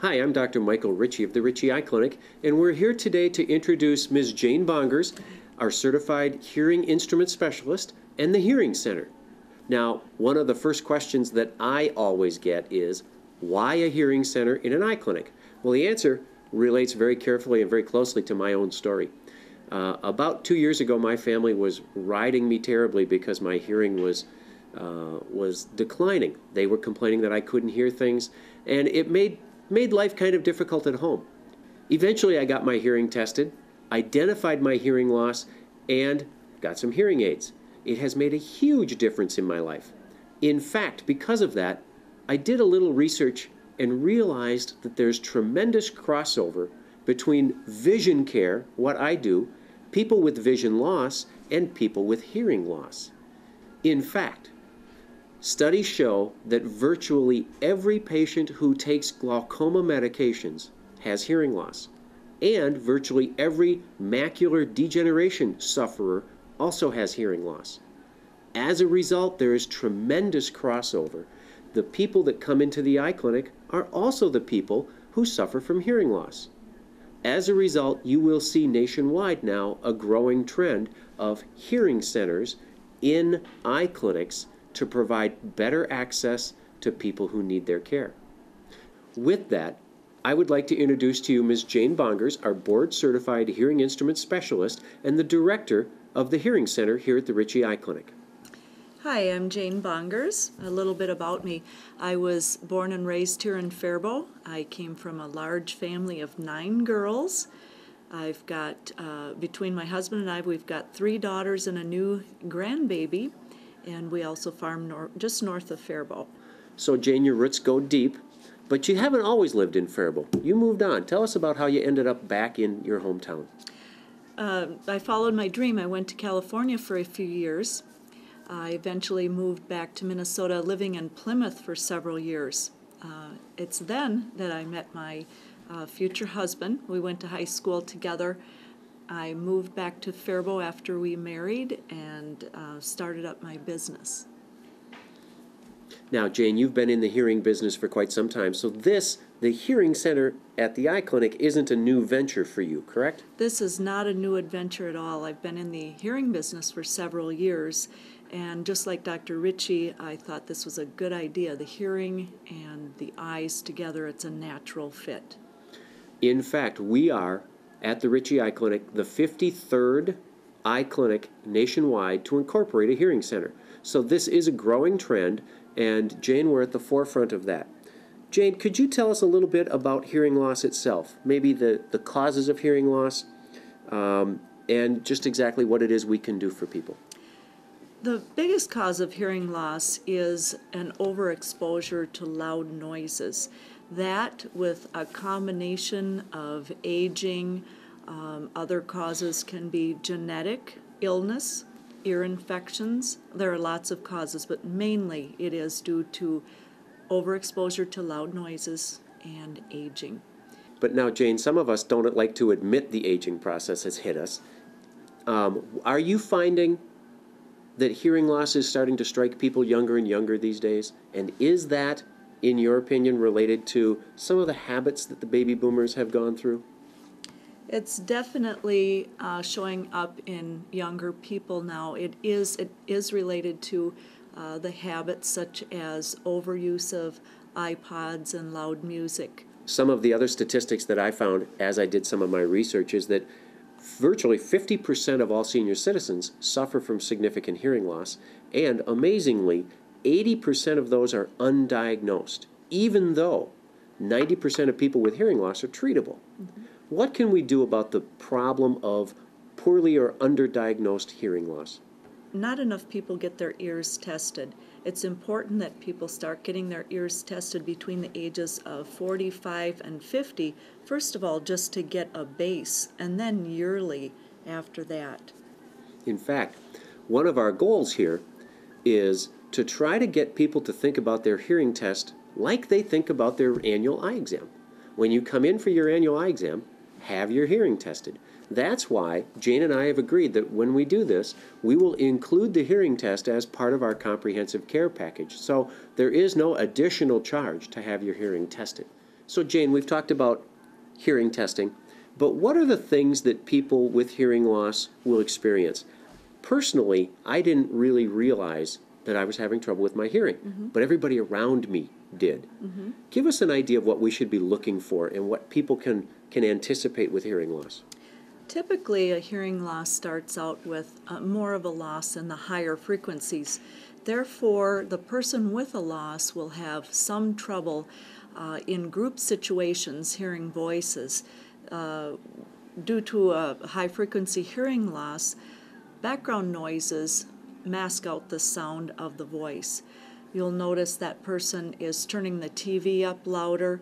Hi, I'm Dr. Michael Richie of the Richie Eye Clinic, and we're here today to introduce Ms. Jayne Bongers, our certified hearing instrument specialist, and the Hearing Center. Now, one of the first questions that I always get is, why a hearing center in an eye clinic? Well, the answer relates very carefully and very closely to my own story. About 2 years ago, my family was riding me terribly because my hearing was declining. They were complaining that I couldn't hear things, and it made life kind of difficult at home. Eventually, I got my hearing tested, identified my hearing loss, and got some hearing aids. It has made a huge difference in my life. In fact, because of that, I did a little research and realized that there's tremendous crossover between vision care, what I do, people with vision loss, and people with hearing loss. In fact, studies show that virtually every patient who takes glaucoma medications has hearing loss, and virtually every macular degeneration sufferer also has hearing loss. As a result, there is tremendous crossover. The people that come into the eye clinic are also the people who suffer from hearing loss. As a result, you will see nationwide now a growing trend of hearing centers in eye clinics to provide better access to people who need their care. With that, I would like to introduce to you Ms. Jayne Bongers, our board-certified hearing instrument specialist and the director of the Hearing Center here at the Richie Eye Clinic. Hi, I'm Jayne Bongers. A little bit about me. I was born and raised here in Faribault. I came from a large family of 9 girls. I've got, between my husband and I, we've got 3 daughters and a new grandbaby, and we also farm just north of Faribault. So Jayne, your roots go deep, but you haven't always lived in Faribault. You moved on. Tell us about how you ended up back in your hometown. I followed my dream. I went to California for a few years. I eventually moved back to Minnesota, living in Plymouth for several years. It's then that I met my future husband. We went to high school together. I moved back to Faribault after we married and started up my business. Now, Jayne, you've been in the hearing business for quite some time, so the Hearing Center at the Eye Clinic isn't a new venture for you, correct? This is not a new adventure at all. I've been in the hearing business for several years, and just like Dr. Richie, I thought this was a good idea. The hearing and the eyes together, it's a natural fit. In fact, we are, at the Richie Eye Clinic, the 53rd eye clinic nationwide to incorporate a hearing center. So this is a growing trend, and Jayne, we're at the forefront of that. Jayne, could you tell us a little bit about hearing loss itself? Maybe the causes of hearing loss, and just exactly what it is we can do for people. The biggest cause of hearing loss is an overexposure to loud noises. That, with a combination of aging, other causes can be genetic illness, ear infections. There are lots of causes, but mainly it is due to overexposure to loud noises and aging. But now, Jayne, some of us don't like to admit the aging process has hit us. Are you finding that hearing loss is starting to strike people younger and younger these days? And is that, in your opinion, related to some of the habits that the baby boomers have gone through? It's definitely showing up in younger people now. It is related to the habits such as overuse of iPods and loud music. Some of the other statistics that I found as I did some of my research is that virtually 50% of all senior citizens suffer from significant hearing loss, and amazingly, 80% of those are undiagnosed, even though 90% of people with hearing loss are treatable. Mm-hmm. What can we do about the problem of poorly or underdiagnosed hearing loss? Not enough people get their ears tested. It's important that people start getting their ears tested between the ages of 45 and 50, first of all, just to get a base, and then yearly after that. In fact, one of our goals here is to try to get people to think about their hearing test like they think about their annual eye exam. When you come in for your annual eye exam, have your hearing tested. That's why Jayne and I have agreed that when we do this, we will include the hearing test as part of our comprehensive care package. So there is no additional charge to have your hearing tested. So Jane, we've talked about hearing testing, but what are the things that people with hearing loss will experience? Personally, I didn't really realize that I was having trouble with my hearing, but everybody around me did. Give us an idea of what we should be looking for and what people can anticipate with hearing loss. Typically, a hearing loss starts out with more of a loss in the higher frequencies. Therefore, the person with a loss will have some trouble in group situations hearing voices. Due to a high-frequency hearing loss, background noises mask out the sound of the voice. You'll notice that person is turning the TV up louder.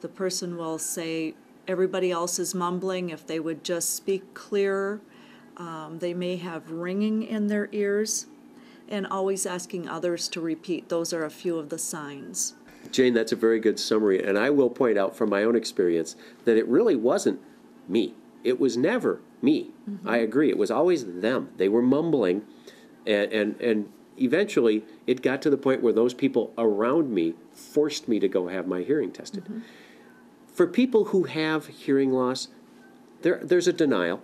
The person will say everybody else is mumbling. If they would just speak clearer, they may have ringing in their ears, and always asking others to repeat. Those are a few of the signs. Jane, that's a very good summary, and I will point out from my own experience that it really wasn't me. It was never me. I agree. It was always them. They were mumbling, and eventually it got to the point where those people around me forced me to go have my hearing tested. For people who have hearing loss, there's a denial.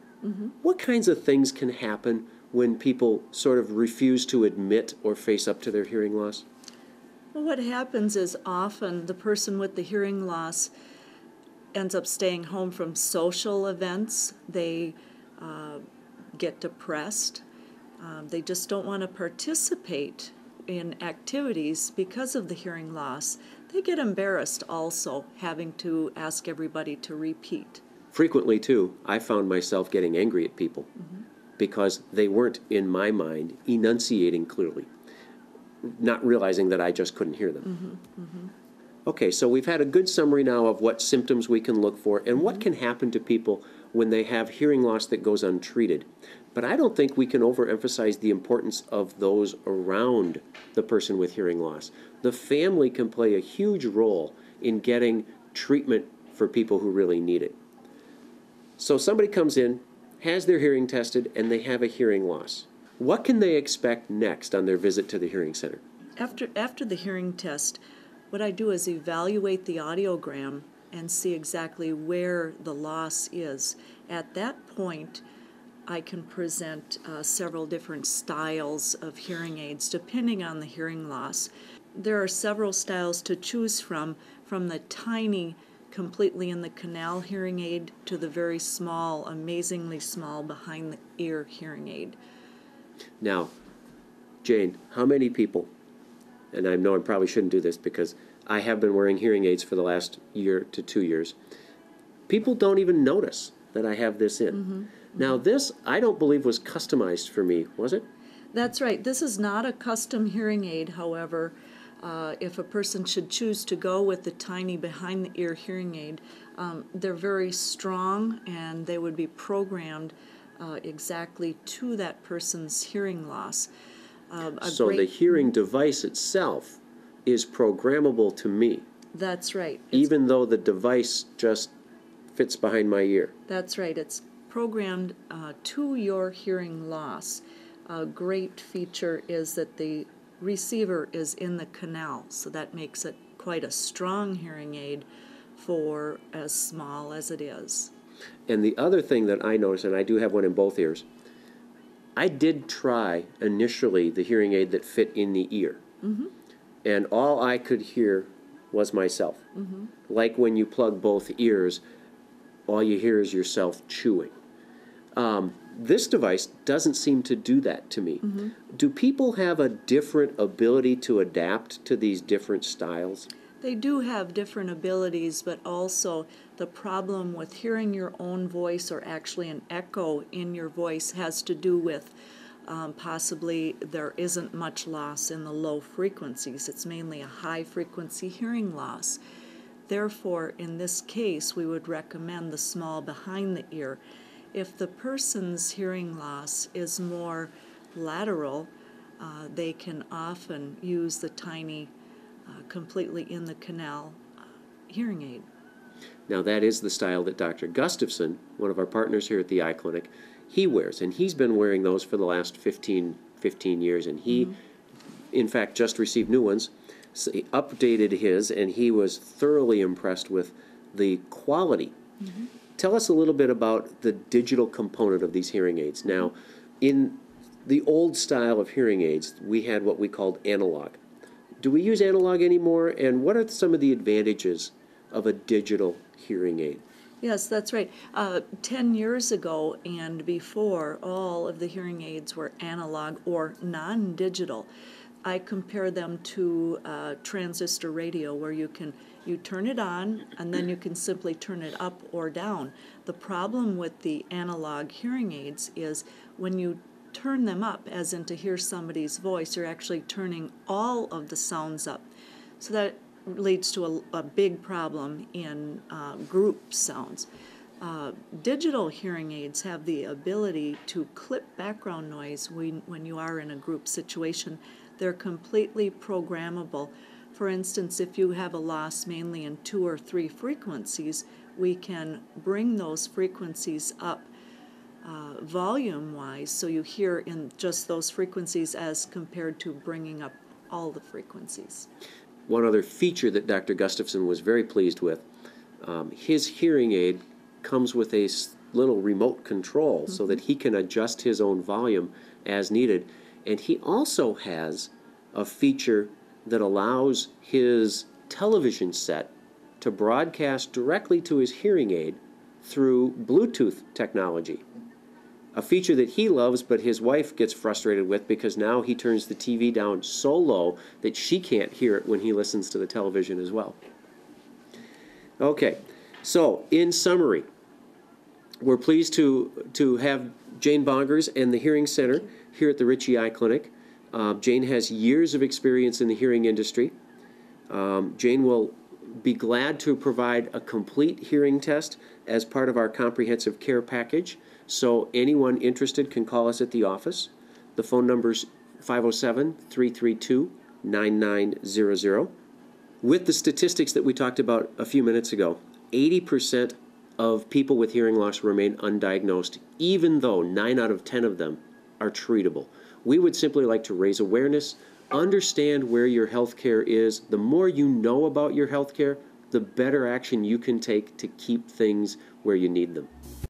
What kinds of things can happen when people sort of refuse to admit or face up to their hearing loss? Well, what happens is often the person with the hearing loss ends up staying home from social events. They get depressed. They just don't want to participate in activities because of the hearing loss. They get embarrassed also, having to ask everybody to repeat. Frequently, too, I found myself getting angry at people because they weren't, in my mind, enunciating clearly, not realizing that I just couldn't hear them. Okay, so we've had a good summary now of what symptoms we can look for and what can happen to people when they have hearing loss that goes untreated. But I don't think we can overemphasize the importance of those around the person with hearing loss. The family can play a huge role in getting treatment for people who really need it. So somebody comes in, has their hearing tested, and they have a hearing loss. What can they expect next on their visit to the hearing center? After the hearing test, what I do is evaluate the audiogram and see exactly where the loss is. At that point, I can present several different styles of hearing aids depending on the hearing loss. There are several styles to choose from the tiny, completely in the canal hearing aid to the very small, amazingly small behind the ear hearing aid. Now, Jane, how many people, and I know I probably shouldn't do this because I have been wearing hearing aids for the last year to 2 years, people don't even notice that I have this in. Now this, I don't believe, was customized for me, was it? That's right. This is not a custom hearing aid, however. If a person should choose to go with the tiny behind-the-ear hearing aid, they're very strong and they would be programmed exactly to that person's hearing loss. So the hearing device itself is programmable to me. That's right. Even though the device just fits behind my ear. That's right. It's programmed to your hearing loss. A great feature is that the receiver is in the canal, so that makes it quite a strong hearing aid for as small as it is. And the other thing that I noticed, and I do have one in both ears, I did try initially the hearing aid that fit in the ear. And all I could hear was myself. Like when you plug both ears, all you hear is yourself chewing. This device doesn't seem to do that to me. Do people have a different ability to adapt to these different styles? They do have different abilities, but also the problem with hearing your own voice, or actually an echo in your voice, has to do with possibly there isn't much loss in the low frequencies. It's mainly a high frequency hearing loss. Therefore, in this case, we would recommend the small behind the ear. If the person's hearing loss is more lateral, they can often use the tiny, completely in the canal hearing aid. Now that is the style that Dr. Gustafson, one of our partners here at the Eye Clinic, he wears. And he's been wearing those for the last 15 years. And he, in fact, just received new ones. So he updated his, and he was thoroughly impressed with the quality. Tell us a little bit about the digital component of these hearing aids. Now, in the old style of hearing aids, we had what we called analog. Do we use analog anymore, and what are some of the advantages of a digital hearing aid? Yes, that's right. 10 years ago and before, all of the hearing aids were analog or non-digital. I compare them to transistor radio, where you turn it on and then you can simply turn it up or down. The problem with the analog hearing aids is when you turn them up, as in to hear somebody's voice, you're actually turning all of the sounds up. So that leads to a big problem in group sounds. Digital hearing aids have the ability to clip background noise when you are in a group situation. They're completely programmable. For instance, if you have a loss mainly in 2 or 3 frequencies, we can bring those frequencies up volume-wise, so you hear in just those frequencies as compared to bringing up all the frequencies. One other feature that Dr. Gustafson was very pleased with, his hearing aid comes with a little remote control so that he can adjust his own volume as needed. And he also has a feature that allows his television set to broadcast directly to his hearing aid through Bluetooth technology. A feature that he loves, but his wife gets frustrated with because now he turns the TV down so low that she can't hear it when he listens to the television as well. Okay, so in summary, we're pleased to have Jayne Bongers and the Hearing Center here at the Richie Eye Clinic. Jayne has years of experience in the hearing industry. Jayne will be glad to provide a complete hearing test as part of our comprehensive care package. So anyone interested can call us at the office. The phone number is 507-332-9900. With the statistics that we talked about a few minutes ago, 80% of people with hearing loss remain undiagnosed, even though 9 out of 10 of them are treatable. We would simply like to raise awareness, understand where your health care is. The more you know about your health care, the better action you can take to keep things where you need them.